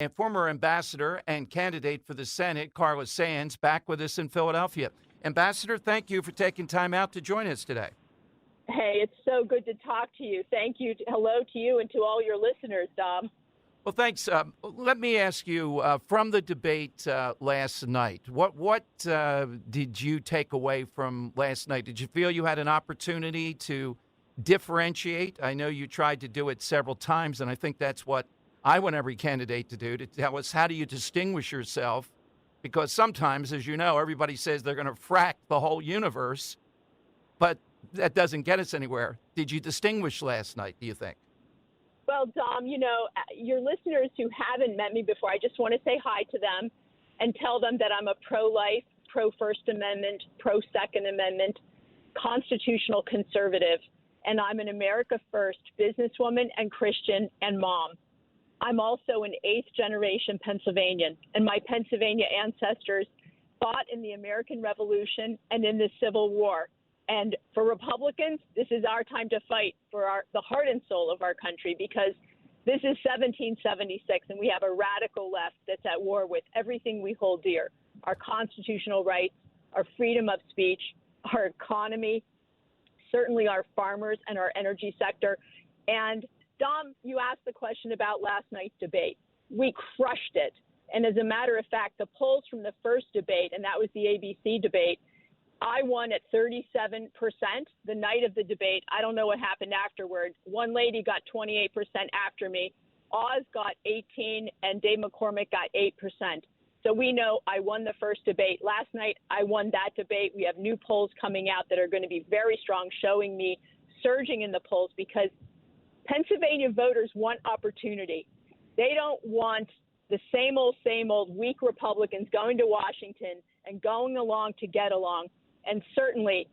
and former ambassador and candidate for the Senate, Carla Sands, back with us in Philadelphia. Ambassador, thank you for taking time out to join us today. Hey, it's so good to talk to you. Thank you. Hello to you and to all your listeners, Dom. Well, thanks. Let me ask you, from the debate last night, what did you take away from last night? Did you feel you had an opportunity to differentiate? I know you tried to do it several times, and I think that's what I want every candidate to do, to tell us how do you distinguish yourself, because sometimes, as you know, everybody says they're going to frack the whole universe, but that doesn't get us anywhere. Did you distinguish last night, do you think? Well, Dom, your listeners who haven't met me before, I just want to say hi to them and tell them that I'm a pro-life, pro-First Amendment, pro-Second Amendment, constitutional conservative, and I'm an America First businesswoman and Christian and mom. I'm also an eighth-generation Pennsylvanian, and my Pennsylvania ancestors fought in the American Revolution and in the Civil War. And for Republicans, this is our time to fight for the heart and soul of our country, because this is 1776, and we have a radical left that's at war with everything we hold dear: our constitutional rights, our freedom of speech, our economy, certainly our farmers and our energy sector. And Dom, you asked the question about last night's debate. We crushed it. And as a matter of fact, the polls from the first debate, and that was the ABC debate, I won at 37% the night of the debate. I don't know what happened afterward. One lady got 28% after me. Oz got 18%, and Dave McCormick got 8%. So we know I won the first debate. Last night, I won that debate. We have new polls coming out that are going to be very strong, showing me surging in the polls, because Pennsylvania voters want opportunity. They don't want the same old weak Republicans going to Washington and going along to get along. And certainly,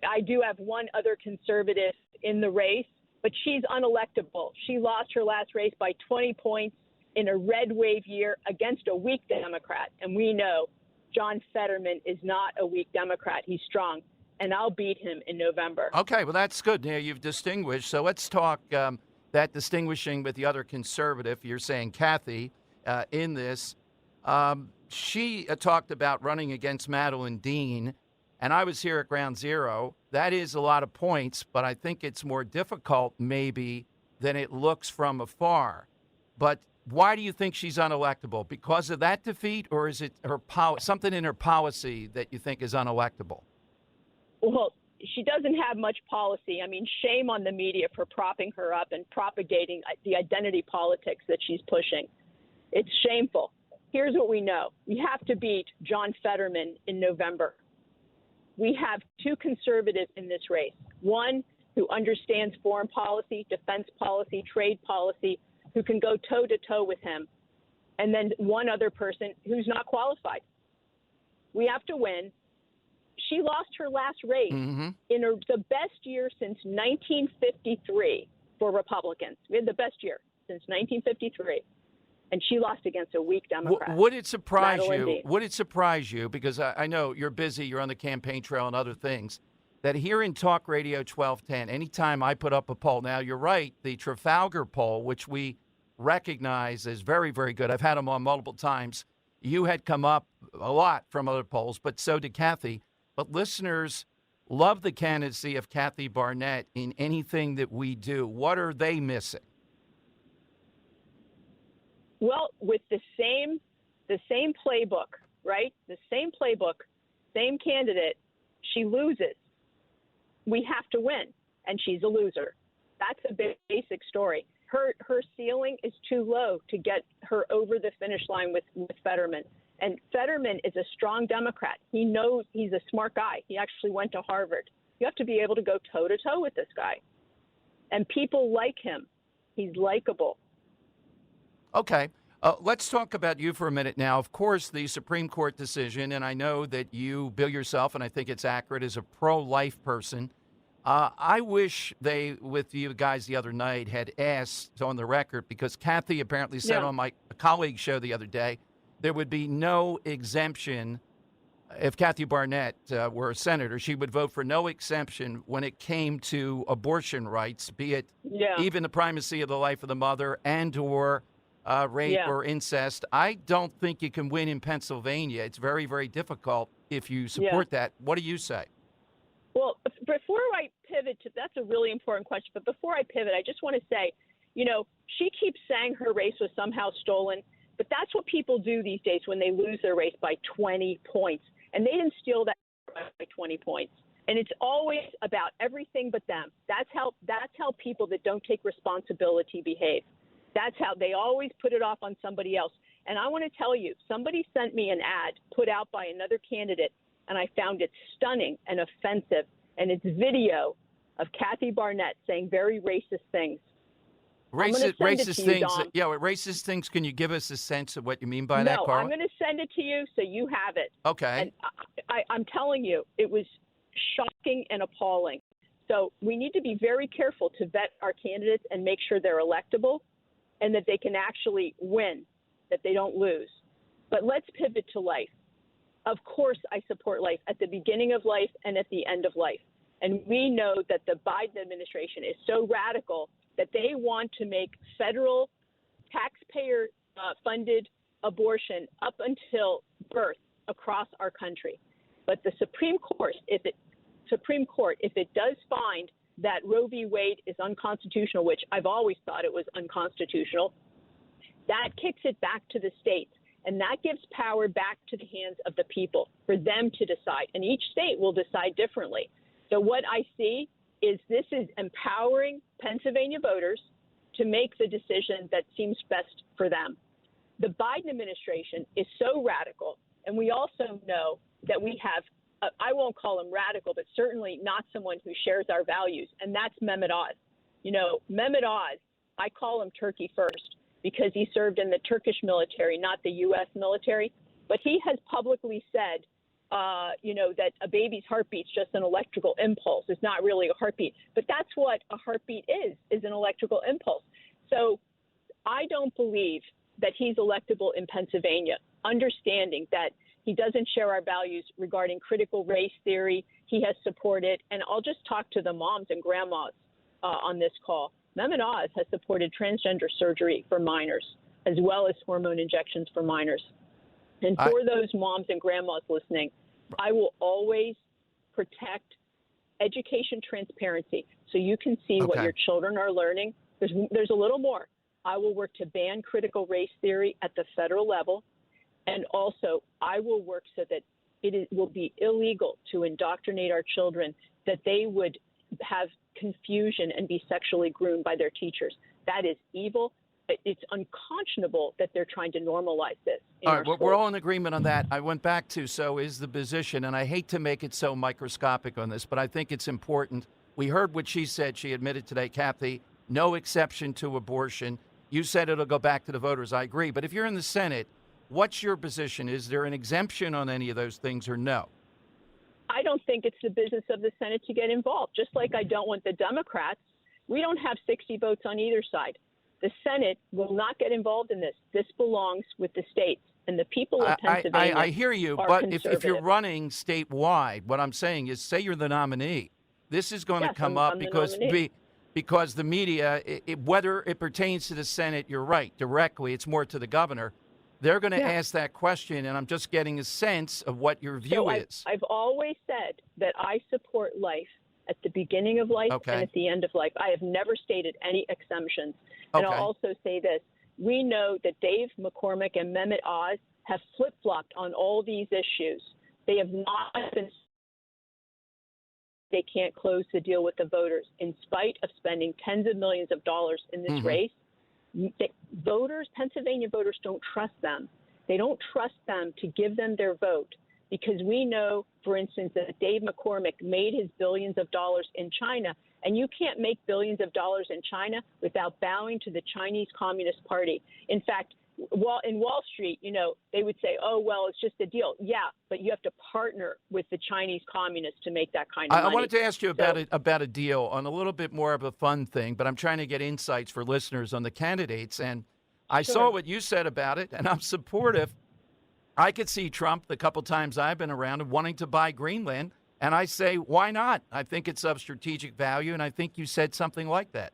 I do have one other conservative in the race, but she's unelectable. She lost her last race by 20 points in a red wave year against a weak Democrat. And we know John Fetterman is not a weak Democrat. He's strong. And I'll beat him in November. Okay, well, that's good. Now, you've distinguished. So let's talk that distinguishing with the other conservative. You're saying Kathy in this. She talked about running against Madeline Dean, and I was here at Ground Zero. That is a lot of points, but I think it's more difficult maybe than it looks from afar. But why do you think she's unelectable? Because of that defeat, or is it something in her policy that you think is unelectable? Well, she doesn't have much policy. I mean, shame on the media for propping her up and propagating the identity politics that she's pushing. It's shameful. Here's what we know. We have to beat John Fetterman in November. We have two conservatives in this race. One who understands foreign policy, defense policy, trade policy, who can go toe-to-toe with him. And then one other person who's not qualified. We have to win. She lost her last race in the best year since 1953 for Republicans. We had the best year since 1953. And she lost against a weak Democrat. Would it surprise you? Would it surprise you? Because I know you're busy, you're on the campaign trail and other things, that here in Talk Radio 1210, anytime I put up a poll, now you're right, the Trafalgar poll, which we recognize as very, very good. I've had them on multiple times. You had come up a lot from other polls, but so did Kathy. But listeners love the candidacy of Kathy Barnett in anything that we do. What are they missing? Well, with the same playbook, right? The same playbook, same candidate, she loses. We have to win, and she's a loser. That's a basic story. Her ceiling is too low to get her over the finish line with Fetterman. And Fetterman is a strong Democrat. He knows he's a smart guy. He actually went to Harvard. You have to be able to go toe-to-toe with this guy. And people like him. He's likable. Okay. Let's talk about you for a minute now. Of course, the Supreme Court decision, and I know that you bill yourself, and I think it's accurate, as a pro-life person. I wish they, with you guys the other night, had asked on the record, because Kathy apparently said on my colleague's show the other day, there would be no exemption. If Kathy Barnett were a senator, she would vote for no exemption when it came to abortion rights, be it even the primacy of the life of the mother and or rape Yeah. or incest. I don't think you can win in Pennsylvania. It's very, very difficult if you support that. What do you say? Well, before I pivot that's a really important question. But before I pivot, I just want to say, she keeps saying her race was somehow stolen. But that's what people do these days when they lose their race by 20 points. And they didn't steal that by 20 points. And it's always about everything but them. That's how people that don't take responsibility behave. That's how they always put it off on somebody else. And I want to tell you, somebody sent me an ad put out by another candidate, and I found it stunning and offensive. And it's video of Kathy Barnett saying very racist things. Racist things. Yeah, racist things. Can you give us a sense of what you mean by that, Carla? No, I'm going to send it to you so you have it. Okay. And I'm telling you, it was shocking and appalling. So we need to be very careful to vet our candidates and make sure they're electable and that they can actually win, that they don't lose. But let's pivot to life. Of course, I support life at the beginning of life and at the end of life. And we know that the Biden administration is so radical that they want to make federal taxpayer-funded abortion up until birth across our country. But the Supreme Court, if it does find that Roe v. Wade is unconstitutional, which I've always thought it was unconstitutional, that kicks it back to the states. And that gives power back to the hands of the people for them to decide. And each state will decide differently. So what I see is this is empowering Pennsylvania voters to make the decision that seems best for them. The Biden administration is so radical, and we also know that we have, I won't call him radical, but certainly not someone who shares our values, and that's Mehmet Oz. Mehmet Oz, I call him Turkey first because he served in the Turkish military, not the U.S. military, but he has publicly said that a baby's heartbeat's just an electrical impulse. It's not really a heartbeat. But that's what a heartbeat is an electrical impulse. So I don't believe that he's electable in Pennsylvania, understanding that he doesn't share our values regarding critical race theory. He has supported, and I'll just talk to the moms and grandmas on this call. Mehmet Oz has supported transgender surgery for minors, as well as hormone injections for minors. And for those moms and grandmas listening, I will always protect education transparency so you can see what your children are learning. There's a little more. I will work to ban critical race theory at the federal level. And also, I will work so that will be illegal to indoctrinate our children, that they would have confusion and be sexually groomed by their teachers. That is evil. It's unconscionable that they're trying to normalize this. All right, well, we're all in agreement on that. I went back to, so is the position, and I hate to make it so microscopic on this, but I think it's important. We heard what she said. She admitted today, Kathy, no exception to abortion. You said it'll go back to the voters. I agree. But if you're in the Senate, what's your position? Is there an exemption on any of those things or no? I don't think it's the business of the Senate to get involved, just like I don't want the Democrats. We don't have 60 votes on either side. The Senate will not get involved in this. This belongs with the states and the people of Pennsylvania. I hear you, but if you're running statewide, what I'm saying is, say you're the nominee. This is going to come up because the media, whether it pertains to the Senate, you're right, directly, it's more to the governor. They're going to ask that question, and I'm just getting a sense of what your view is. I've always said that I support life at the beginning of life and at the end of life. I have never stated any exemptions. And I'll also say this. We know that Dave McCormick and Mehmet Oz have flip-flopped on all these issues. They have not been – they can't close the deal with the voters in spite of spending tens of millions of dollars in this race. Pennsylvania voters don't trust them. They don't trust them to give them their vote because we know, for instance, that Dave McCormick made his billions of dollars in China, and you can't make billions of dollars in China without bowing to the Chinese Communist Party. In fact, in Wall Street, they would say, oh, well, it's just a deal. Yeah, but you have to partner with the Chinese communists to make that kind of money. I wanted to ask you about a deal on a little bit more of a fun thing, but I'm trying to get insights for listeners on the candidates. And I saw what you said about it, and I'm supportive. I could see Trump, the couple times I've been around, wanting to buy Greenland. And I say, why not? I think it's of strategic value, and I think you said something like that.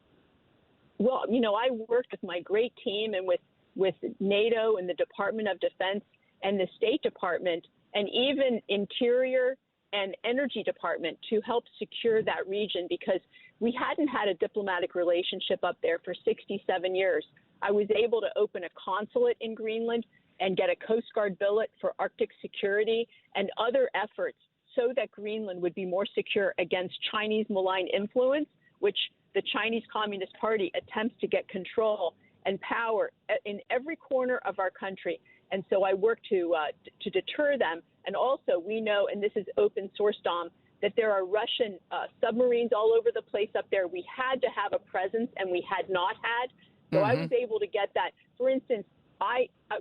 Well, I worked with my great team and with with NATO and the Department of Defense and the State Department and even Interior and Energy Department to help secure that region, because we hadn't had a diplomatic relationship up there for 67 years. I was able to open a consulate in Greenland and get a Coast Guard billet for Arctic security and other efforts so that Greenland would be more secure against Chinese malign influence, which the Chinese Communist Party attempts to get control and power in every corner of our country. And so I work to deter them. And also we know, and this is open source, Dom, that there are Russian submarines all over the place up there. We had to have a presence, and we had not had. So I was able to get that. For instance,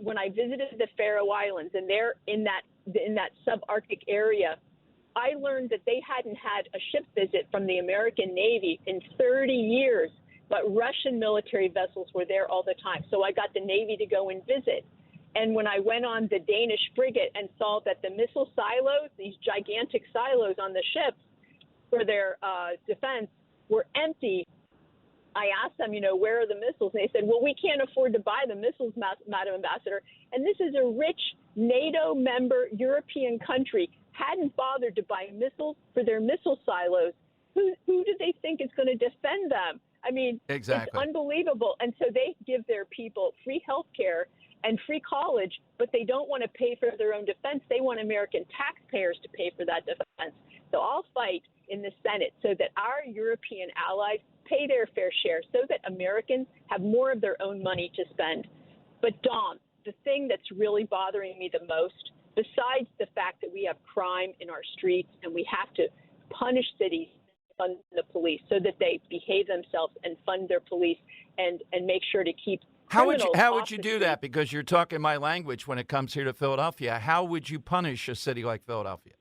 when I visited the Faroe Islands, and they're in that subarctic area, I learned that they hadn't had a ship visit from the American Navy in 30 years, but Russian military vessels were there all the time. So I got the Navy to go and visit. And when I went on the Danish frigate and saw that the missile silos, these gigantic silos on the ships for their defense, were empty, I asked them, where are the missiles? And they said, well, we can't afford to buy the missiles, Madam Ambassador. And this is a rich NATO member European country, hadn't bothered to buy missiles for their missile silos. Who do they think is going to defend them? I mean, exactly. It's unbelievable. And so they give their people free health care and free college, but they don't want to pay for their own defense. They want American taxpayers to pay for that defense. So I'll fight in the Senate so that our European allies pay their fair share, so that Americans have more of their own money to spend. But Dom, the thing that's really bothering me the most, besides the fact that we have crime in our streets and we have to punish cities, fund the police so that they behave themselves and fund their police and make sure to keep How would criminals you off do the that? Because you're talking my language when it comes here to Philadelphia. How would you punish a city like Philadelphia?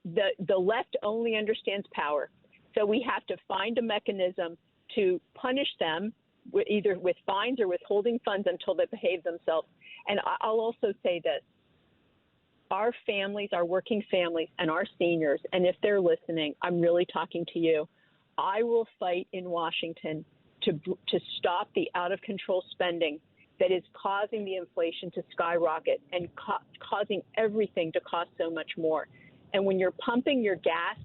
The left only understands power. So we have to find a mechanism to punish them either with fines or withholding funds until they behave themselves. And I'll also say this. Our families, our working families, and our seniors, and if they're listening, I'm really talking to you. I will fight in Washington to stop the out-of-control spending that is causing the inflation to skyrocket and causing everything to cost so much more. And when you're pumping your gas,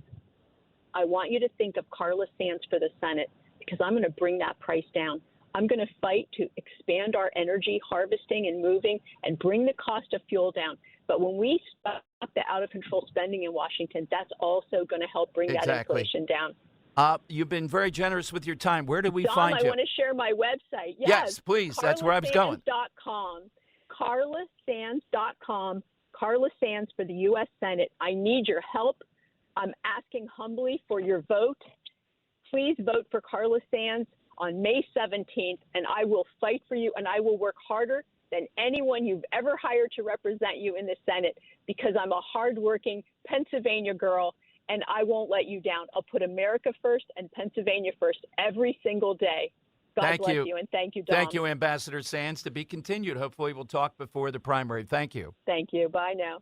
I want you to think of Carla Sands for the Senate, because I'm going to bring that price down. I'm going to fight to expand our energy harvesting and moving and bring the cost of fuel down. But when we stop the out-of-control spending in Washington, that's also going to help bring that inflation down. You've been very generous with your time. Where do we Dom, find you? I want to share my website. Yes, please. That's where I was going. CarlaSands.com. Carla Sands for the U.S. Senate. I need your help. I'm asking humbly for your vote. Please vote for Carla Sands on May 17th, and I will fight for you, and I will work harder than anyone you've ever hired to represent you in the Senate, because I'm a hardworking Pennsylvania girl, and I won't let you down. I'll put America first and Pennsylvania first every single day. God bless you, and thank you, Dom. Thank you, Ambassador Sands. To be continued. Hopefully we'll talk before the primary. Thank you. Thank you. Bye now.